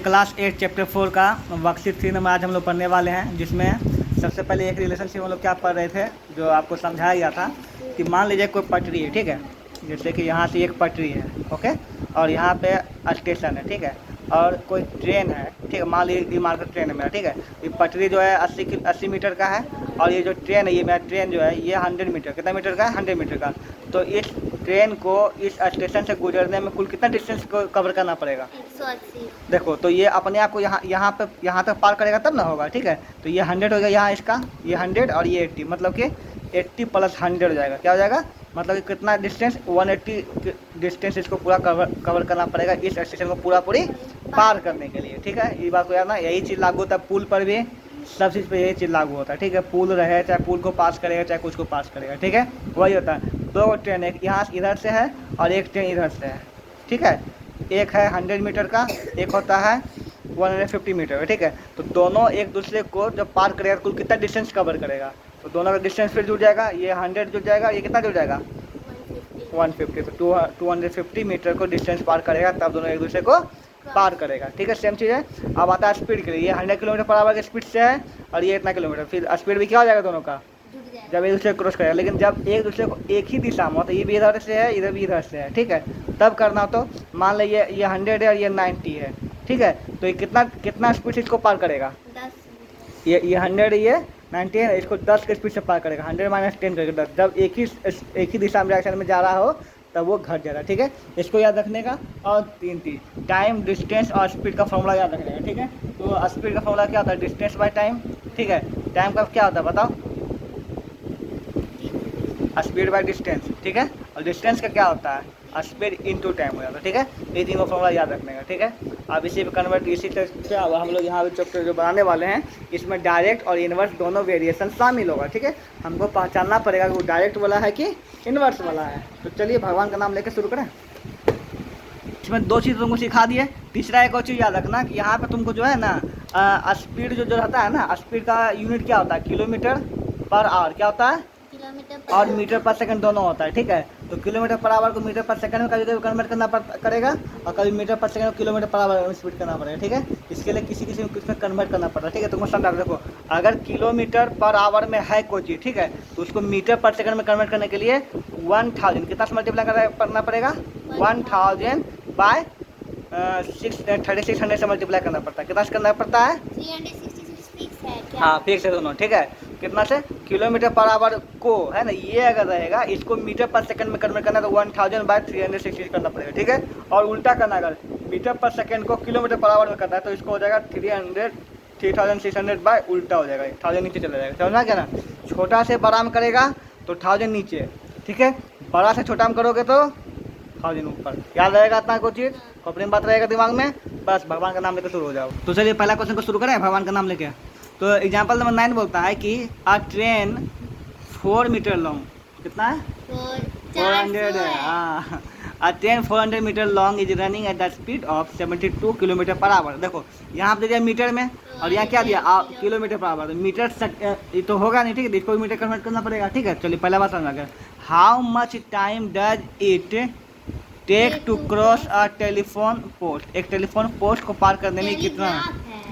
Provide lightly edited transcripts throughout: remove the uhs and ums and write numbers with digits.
Class 8 chapter 4 का worksheet 3 number आज हम लोग पढ़ने वाले हैं, जिसमें सबसे पहले एक रिलेशनशिप हम लोग क्या पढ़ रहे थे जो आपको समझाया गया था कि मान लीजिए कोई पटरी है, ठीक है। जैसे कि यहाँ से एक पटरी है, ओके, और यहाँ पे स्टेशन है, ठीक है, और कोई ट्रेन है, ठीक है। मान लीजिए मार्केट ट्रेन है मेरा, ठीक है। ये पटरी जो है 80 मीटर का है, और ये जो ट्रेन है, ये मेरा ट्रेन जो है ये 100 मीटर, कितना मीटर का है? 100 मीटर का। तो इस ट्रेन को इस स्टेशन से गुजरने में कुल कितना डिस्टेंस को कवर करना पड़ेगा? 180। देखो, तो ये अपने आप को यहाँ तक पार करेगा तब ना होगा, ठीक है। तो ये 100 हो गया यहाँ, इसका ये 100 और ये 80, मतलब कि 80 प्लस 100 हो जाएगा। क्या हो जाएगा? मतलब कि कितना डिस्टेंस? 180 डिस्टेंस इसको पूरा कवर करना पड़ेगा इस स्टेशन को पूरी पार करने के लिए, ठीक है। ये बात को याद ना, यही चीज़ लागू होता है पुल पर भी, सब चीज़ पे यही चीज़ लागू होता है, ठीक है। पुल रहे, चाहे पुल को पास करेगा, चाहे कुछ को पास करेगा, ठीक है, वही होता है। दो ट्रेन, एक यहाँ इधर से है और एक ट्रेन इधर से है, ठीक है। एक है 100 मीटर का, एक होता है 150 मीटर का, ठीक है। तो दोनों एक दूसरे को जब पार करेगा कुल कितना डिस्टेंस कवर करेगा? तो दोनों का डिस्टेंस फिर जुड़ जाएगा, ये 100 जुड़ जाएगा, ये कितना जुड़ जाएगा? 150। तो 250 मीटर को डिस्टेंस पार करेगा, तब दोनों एक दूसरे को पार करेगा, ठीक है। सेम चीज़ है। अब आता है स्पीड के लिए, ये 100 किलोमीटर पर आवर की स्पीड से है और ये इतना किलोमीटर, फिर स्पीड भी क्या हो जाएगा दोनों का? जब एक दूसरे को क्रॉस करेगा। लेकिन जब एक दूसरे को एक ही दिशा में, तो ये भी इधर से है, इधर भी इधर से है, ठीक है, तब करना हो तो मान लीजिए ये 100 है और ये 90 है, ठीक है। तो ये कितना स्पीड से इसको पार करेगा? 10। ये 100 ये 90 है, इसको 10 के स्पीड से पार करेगा। 100 माइनस 10 करके 10। जब एक ही दिशा में डायरेक्शन में जा रहा हो तब वो घट जाएगा, ठीक है। इसको याद रखने का। और तीन चीज, टाइम, डिस्टेंस और स्पीड का फॉर्मूला याद रखने का, ठीक है। तो स्पीड का फॉर्मूला क्या होता है? डिस्टेंस बाय टाइम, ठीक है। टाइम का क्या होता है बताओ? स्पीड बाय डिस्टेंस, ठीक है। और डिस्टेंस का क्या होता है? स्पीड इनटू टाइम हो जाता है, ठीक है। ये तीनों फॉर्मूला याद रखने का, ठीक है। अब इसी पे कन्वर्ट, इसी तरह से अब हम लोग यहाँ पे चैप्टर जो बनाने वाले हैं, इसमें डायरेक्ट और इनवर्स दोनों वेरिएशन शामिल होगा, ठीक है। हमको पहचानना पड़ेगा कि वो डायरेक्ट वाला है कि इनवर्स वाला है। तो चलिए भगवान का नाम लेकर शुरू करें। इसमें दो चीज़ तुमको सिखा दिए। तीसरा एक और चीज़ याद रखना कि यहाँ पे तुमको जो है ना, स्पीड जो रहता है ना, स्पीड का यूनिट क्या होता है? Kilometre per our. क्या होता है? और मीटर पर सेकंड दोनों होता है, ठीक है। तो किलोमीटर पर आवर को मीटर पर सेकंड में कभी कन्वर्ट करना करेगा, और कभी मीटर पर सेकंड को किलोमीटर पर आवर में स्पीड करना पड़ेगा, ठीक है। इसके लिए किसी में कन्वर्ट करना पड़ता है, ठीक है। तुमको समझा, देखो, अगर किलोमीटर पर आवर में है कोई चीज़, ठीक है, तो उसको मीटर पर सेकंड में कन्वर्ट करने के लिए 1000 कितना से मल्टीप्लाई करना पड़ेगा? 1000 बाय 3600 से मल्टीप्लाई करना पड़ता है। कितना से करना पड़ता है? 366 फिक्स है क्या? हाँ, फिक्स है दोनों, ठीक है। कितना से? किलोमीटर पर आवर को, है ना, ये अगर रहेगा, इसको मीटर पर सेकंड में कन्वर्ट करना है तो 1000 बाय 360 करना पड़ेगा, ठीक है। और उल्टा करना, अगर मीटर पर सेकंड को किलोमीटर पर आवर में करना है तो इसको हो जाएगा 3600 बाय उल्टा हो जाएगा, 1000 नीचे चला जाएगा। समझना क्या ना? छोटा से बड़ा में करेगा तो 1000 नीचे, ठीक है। बड़ा से छोटा में करोगे तो 1000 ऊपर। याद रहेगा इतना कोई चीज़? अपनी बात रहेगा दिमाग में, बस भगवान का नाम लेकर शुरू हो जाओ। तो चलिए पहला क्वेश्चन को शुरू करें भगवान का नाम लेके। तो एग्जाम्पल नंबर 9 बोलता है कि अ ट्रेन 4 मीटर लॉन्ग, कितना है? 400 है, हाँ। A train 400 metre long is running at the speed of 72 kilometre per hour. देखो, यहाँ पे दिया मीटर में और यहाँ क्या दिया? Kilometre per our. मीटर ये तो होगा नहीं, ठीक है, इसको मीटर कन्वर्ट करना पड़ेगा, ठीक है। चलिए पहला बात समझ गया। How much time does it take to cross a telephone post. एक टेलीफोन पोस्ट को पार करने में कितना,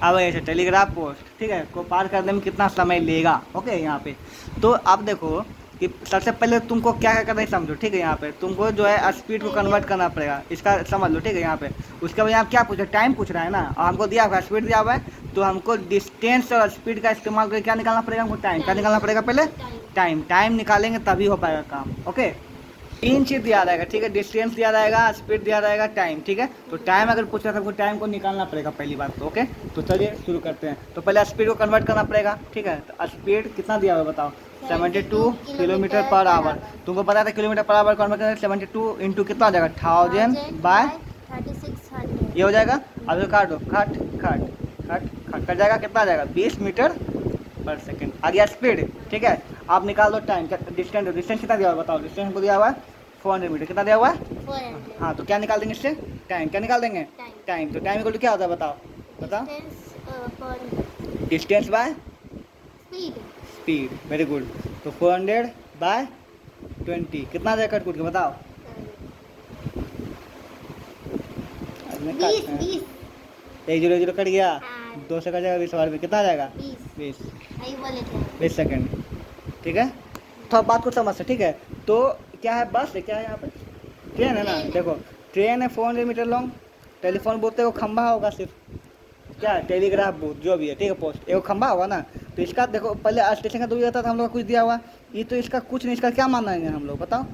अब ऐसे टेलीग्राफ पोस्ट, ठीक है, को पार करने में कितना समय लेगा? ओके, यहाँ पे तो अब देखो कि सबसे पहले तुमको क्या क्या करना है समझो, ठीक है। यहाँ पे तुमको जो है स्पीड को कन्वर्ट करना पड़ेगा, इसका समझ लो, ठीक है। यहाँ पे उसके बाद यहाँ क्या पूछा? टाइम पूछ रहा है ना, और हमको दिया हुआ है स्पीड दिया हुआ है, तो हमको डिस्टेंस और स्पीड का इस्तेमाल करके क्या निकालना पड़ेगा? हमको टाइम क्या निकालना पड़ेगा? पहले टाइम निकालेंगे तभी हो पाएगा काम, ओके। तीन चीज़ दिया रहेगा, ठीक है। डिस्टेंस दिया रहेगा, स्पीड दिया रहेगा, टाइम, ठीक है। तो टाइम अगर पूछा था, टाइम को निकालना पड़ेगा पहली बात तो, ओके। तो चलिए शुरू करते हैं। तो पहले स्पीड को कन्वर्ट करना पड़ेगा, ठीक है। तो स्पीड कितना दिया हुआ बताओ? 72 किलोमीटर पर आवर। तुमको पता था किलोमीटर पर आवर कन्वर्ट करना, 72 इंटू कितना हो जाएगा? 1000 बाय 3600 ये हो जाएगा। अब काट दो, खट खट खट खट कर जाएगा, कितना आ जाएगा? 20 मीटर पर सेकंड। आ गया स्पीड, ठीक है। आप निकाल दो टाइम। डिस्टेंस कितना दिया हुआ बताओ? डिस्टेंस हमको दिया हुआ है 400 मीटर। कितना दिया हुआ है? 400। हाँ, तो क्या निकाल देंगे इससे? टाइम। क्या निकाल देंगे? टाइम। तो टाइम इक्वल टू क्या होता है बताओ? बताओ। Distance by speed, very good. तो 400 बाय 20 कितना जाएगा? कट कुट के बताओ। 20 एक जीरो जीरो कट गया, हाँ। 2 से कट जाएगा 20 और कितना आ जाएगा 20 20 वही बोले थे 20 सेकेंड। ठीक है, तो अब बात को समझ से। ठीक है, तो क्या है, बस है, क्या है यहाँ पे, ट्रेन है ना। ट्रेन है। देखो ट्रेन है 400 मीटर लॉन्ग, टेलीफोन बोलते हैं वो खंभा होगा सिर्फ, क्या है, टेलीग्राफ बूथ जो भी है, ठीक है, पोस्ट एक खंभा होगा ना। तो इसका देखो पहले स्टेशन का दूरी रहता था हम लोग का कुछ दिया हुआ, ये तो इसका कुछ नहीं, इसका क्या मानना है हम लोग, बताओ,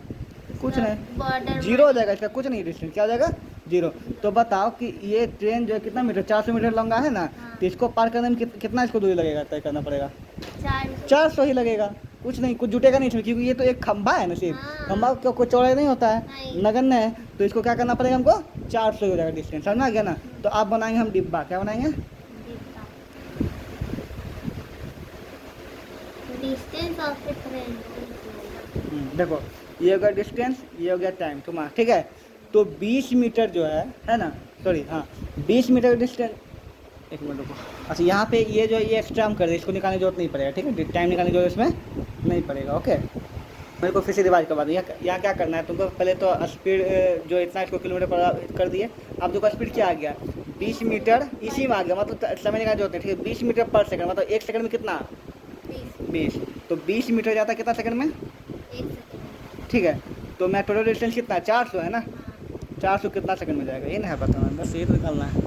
कुछ नहीं, बॉर्डर जीरो हो जाएगा, इसका कुछ नहीं, डिस्टेंस क्या हो जाएगा, जीरो। तो बताओ कि ये ट्रेन जो है कितना मीटर, 400 मीटर लंबा है ना, हाँ। तो इसको पार करने में कितना इसको दूरी लगेगा, तय करना पड़ेगा, 400 400 ही लगेगा, कुछ नहीं, कुछ जुटेगा नहीं इसमें, क्योंकि ये तो एक खंभा है ना सिर्फ, हाँ। खंभा को कोई चौड़ाई नहीं होता है, नहीं। नगण्य है, तो इसको क्या करना पड़ेगा हमको, 400 हो जाएगा डिस्टेंस, समझ में आ गया ना। तो आप बनाएंगे हम डिब्बा, क्या बनाएंगे, डिस्टेंस ऑफ द ट्रेन। देखो ये हो गया डिस्टेंस, ये हो गया टाइम तुम्हारा, ठीक है। तो 20 मीटर जो है ना, सॉरी हाँ 20 मीटर डिस्टेंस, एक मिनट रुको, अच्छा यहाँ पे ये जो ये एक्स्ट्रा हम कर दे, इसको निकालने की जरूरत नहीं पड़ेगा, ठीक है, टाइम निकालने की जरूरत इसमें नहीं पड़ेगा, ओके। मेरे को फिर से रिवाइज करवा दो, यहाँ क्या करना है तुमको, पहले तो स्पीड जो इतना इसको किलोमीटर पर कर दिए, अब देखो स्पीड क्या आ गया, 20 मीटर इसी में आ गया, मतलब समय निकालने की जरूरत नहीं, ठीक है, 20 मीटर पर सेकंड, मतलब 1 सेकंड में कितना, 20, तो 20 मीटर जाता है कितना सेकंड में, 1 सेकंड। ठीक है। तो मैं टोटल डिस्टेंस कितना है, 400 है ना, 400 कितना सेकंड में जाएगा, ये ना है पता, बस ये तो निकालना है,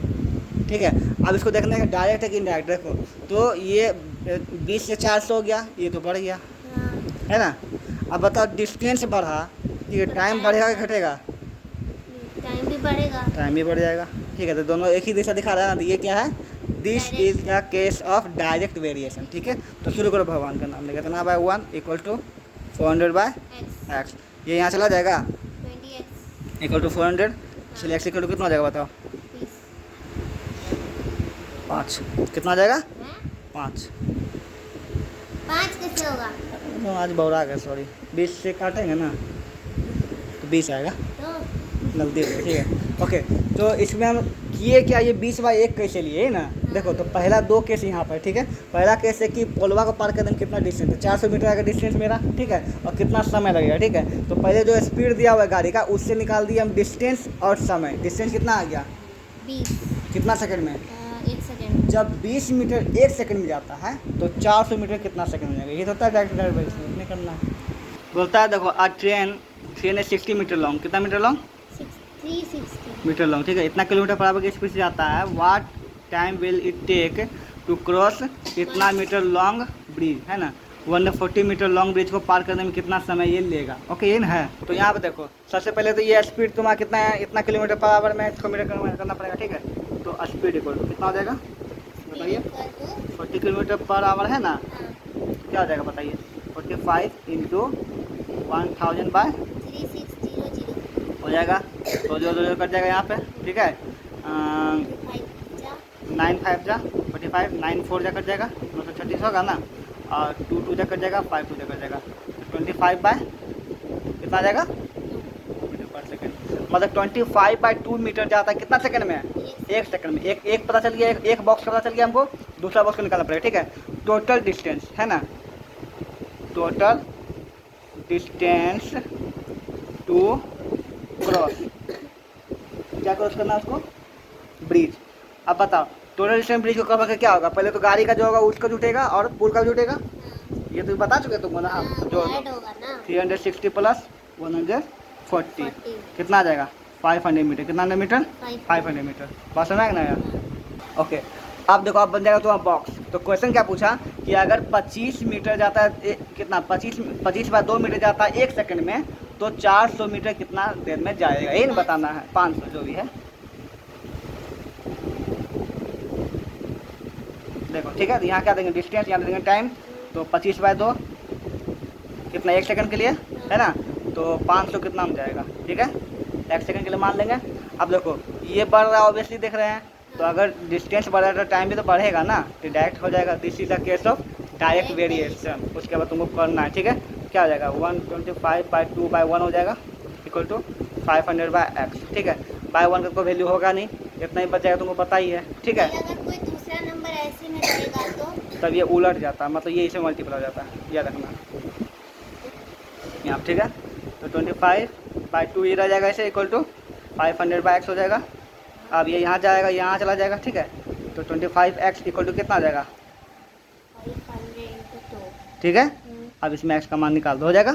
ठीक है। अब इसको देखना है डायरेक्ट है कि इनडायरेक्ट, देखो तो ये 20 से 400 हो गया, ये तो बढ़ गया, हाँ। है ना। अब बताओ डिस्टेंस बढ़ा, ये टाइम बढ़ेगा कि घटेगा, टाइम भी बढ़ेगा। टाइम भी बढ़ जाएगा, ठीक है। तो दोनों एक ही दिशा दिखा रहा है ना, तो ये क्या है, this is the case of direct variation, ठीक है। तो शुरू करो भगवान का नाम लेकर, कितना by 1 equal to 400 by X, ये यहाँ चला जाएगा 20x इक्वल टू 400, इसलिए एक्स इक्वल टू कितना हो जाएगा बताओ, 20 5, कितना आ जाएगा हैं? 5, 5 कैसे होगा? तो आज बौरा गया, सॉरी 20 से काटेंगे ना तो 20 आएगा, तो गलती हो गई, ठीक है, ओके। तो इसमें हम किए क्या, ये 20/1 कैसे लिए है ना, देखो तो पहला 2 केस यहाँ पर, ठीक है। पहला केस है कि पोलवा को पार करने में कितना डिस्टेंस है, 400 मीटर आएगा डिस्टेंस मेरा, ठीक है, और कितना समय लगेगा, ठीक है। तो पहले जो स्पीड दिया हुआ है गाड़ी का, उससे निकाल दिया हम डिस्टेंस और समय, डिस्टेंस कितना आ गया 20 कितना सेकंड में, 1 सेकंड। जब 20 मीटर 1 सेकंड में जाता है तो 400 मीटर कितना सेकंड में जाएगा, ये तो होता है डायरेक्ट नहीं करना है। बोलता है देखो आ ट्रेन है 60 मीटर लॉन्ग, कितना मीटर लॉन्ग, 360 मीटर लॉन्ग, ठीक है, इतना किलोमीटर पर आवर की स्पीड से जाता है, what time will it take to cross इतना मीटर लॉन्ग ब्रिज, है ना, 140 मीटर लॉन्ग ब्रिज को पार करने में कितना समय ये लेगा, ओके, ये ना है। तो यहाँ पे देखो सबसे पहले तो ये स्पीड तुम्हारा कितना है, इतना किलोमीटर पर आवर में इसको मीटर करना पड़ेगा, ठीक है। तो स्पीड इक्वल टू कितना हो जाएगा बताइए, 40 किलोमीटर पर आवर है ना, क्या हो जाएगा बताइए, 45 इंटू 1000 बाय 3600 हो जाएगा, तो जो कट जाएगा यहाँ पे, ठीक है, 9 5 जा 45, 9 4 जा कट जाएगा, मतलब 36 होगा ना, और 2 2 जा कट जाएगा, 5 2 जा कट जाएगा, 25 बाय कितना आ जाएगा मीटर पर सेकंड, मतलब 25/2 मीटर जाता है कितना सेकंड में, 1 सेकंड में, एक पता चल गया, एक बॉक्स का पता चल गया हमको, दूसरा बॉक्स को निकालना पड़ेगा, ठीक है। टोटल डिस्टेंस है ना, टोटल डिस्टेंस टू क्रॉस, क्या क्रॉस करना है उसको, ब्रिज। अब बताओ टोटल डिस्टेंस ब्रिज को कवर करके क्या होगा, पहले तो गाड़ी का जो होगा उसका जुटेगा और पुल का जुटेगा, ये तो बता चुके तुमको ना, हाँ जो ऐड होगा ना, 360 प्लस 140 कितना आ जाएगा 500 मीटर, कितना मीटर 500 मीटर, बात समझ ना यार, ओके। अब देखो अब बन जाएगा तुम्हारा बॉक्स। तो क्वेश्चन क्या पूछा कि अगर 25 मीटर जाता है कितना 25/2 मीटर जाता है 1 सेकंड में, तो 400 मीटर कितना देर में जाएगा, ये नहीं बताना है, 500 जो भी है, देखो ठीक है। तो यहाँ क्या देंगे डिस्टेंस, यहाँ देंगे टाइम, तो 25/2 कितना 1 सेकंड के लिए है ना, तो 500 कितना में जाएगा, ठीक है, 1 सेकंड के लिए मान लेंगे। अब देखो ये बढ़ रहा है ऑब्वियसली देख रहे हैं, तो अगर डिस्टेंस बढ़ा तो टाइम भी तो बढ़ेगा ना, तो डायरेक्ट हो जाएगा, this is the case of direct variation. उसके बाद तुमको करना है, ठीक है, क्या हो जाएगा 125/2/1 हो जाएगा इक्वल टू 500/x, ठीक है। बाय 1 का कोई वैल्यू होगा नहीं, इतना ही बच जाएगा, तुमको पता ही है, ठीक है। अगर कोई दूसरा नंबर ऐसे में रहेगा तो तब ये उलट जाता है, मतलब ये इसे मल्टीपल हो जाता है, याद रखना यहाँ, ठीक है। तो 25/2 ये रह जाएगा ऐसे इक्वल टू 500/x हो जाएगा। अब ये यहाँ जाएगा, यहाँ चला जाएगा, ठीक है। तो 25x इक्वल टू कितना आ जाएगा? 500 into 2। ठीक है, अब इसमें x का मान निकाल दो, हो जाएगा।